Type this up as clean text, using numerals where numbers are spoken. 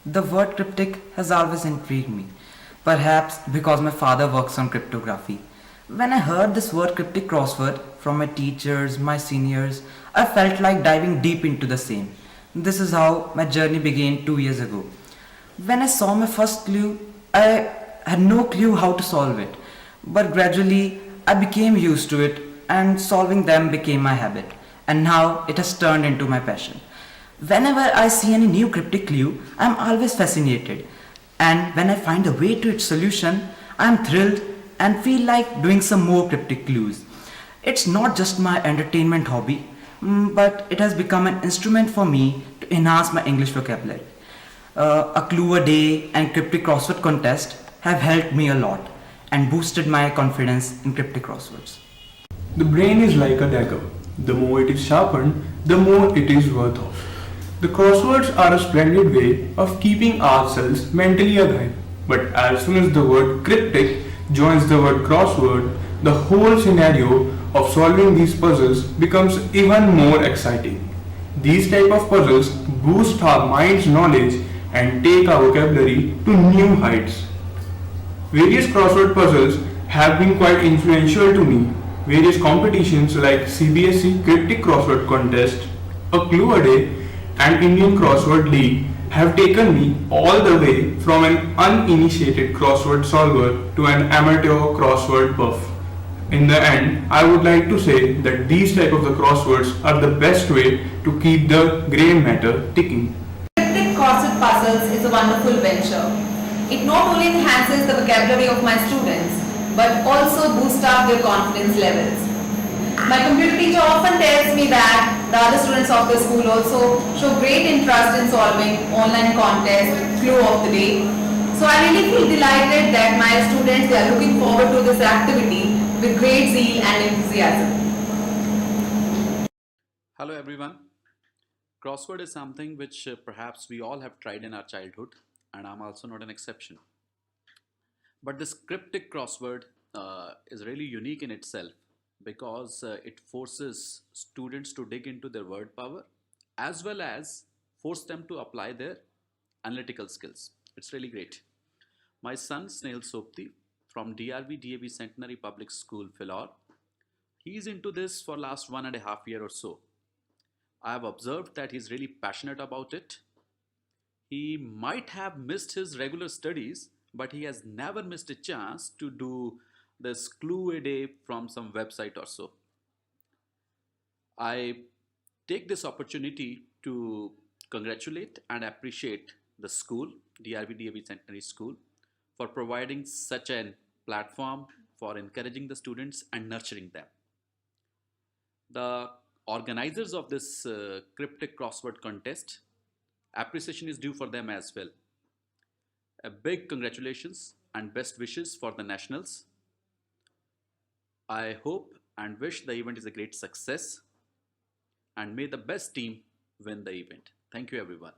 The word cryptic has always intrigued me, perhaps because my father works on cryptography. When I heard this word cryptic crossword from my teachers, my seniors, I felt like diving deep into the same. This is how my journey began 2 years ago. When I saw my first clue, I had no clue how to solve it, but gradually I became used to it and solving them became my habit, and now it has turned into my passion. Whenever I see any new cryptic clue, I am always fascinated, and when I find a way to its solution, I am thrilled and feel like doing some more cryptic clues. It's not just my entertainment hobby, but it has become an instrument for me to enhance my English vocabulary. A clue a day and cryptic crossword contest have helped me a lot and boosted my confidence in cryptic crosswords. The brain is like a dagger. The more it is sharpened, the more it is worth of. The crosswords are a splendid way of keeping ourselves mentally alive. But as soon as the word cryptic joins the word crossword, the whole scenario of solving these puzzles becomes even more exciting. These type of puzzles boost our mind's knowledge and take our vocabulary to new heights. Various crossword puzzles have been quite influential to me. Various competitions like CBSE Cryptic Crossword Contest, A Clue a Day, and Indian Crossword League have taken me all the way from an uninitiated crossword solver to an amateur crossword buff. In the end, I would like to say that these type of the crosswords are the best way to keep the grey matter ticking. Cryptic crossword puzzles is a wonderful venture. It not only enhances the vocabulary of my students, but also boosts up their confidence levels. My computer teacher often tells me that the other students of the school also show great interest in solving online contests, clue of the day. So I really feel delighted that my students they are looking forward to this activity with great zeal and enthusiasm. Hello everyone. Crossword is something which perhaps we all have tried in our childhood, and I'm also not an exception. But this cryptic crossword is really unique in itself because it forces students to dig into their word power as well as force them to apply their analytical skills. It's really great. My son Snail Sopti from DRV DAV Centenary Public School, Philor, he's into this for last 1.5 years or so. I have observed that he's really passionate about it. He might have missed his regular studies, but he has never missed a chance to do this clue a day from some website or so. I take this opportunity to congratulate and appreciate the school, DRV Centenary School, for providing such a platform for encouraging the students and nurturing them. The organizers of this cryptic crossword contest, appreciation is due for them as well. A big congratulations and best wishes for the nationals. I hope and wish the event is a great success and may the best team win the event. Thank you everyone.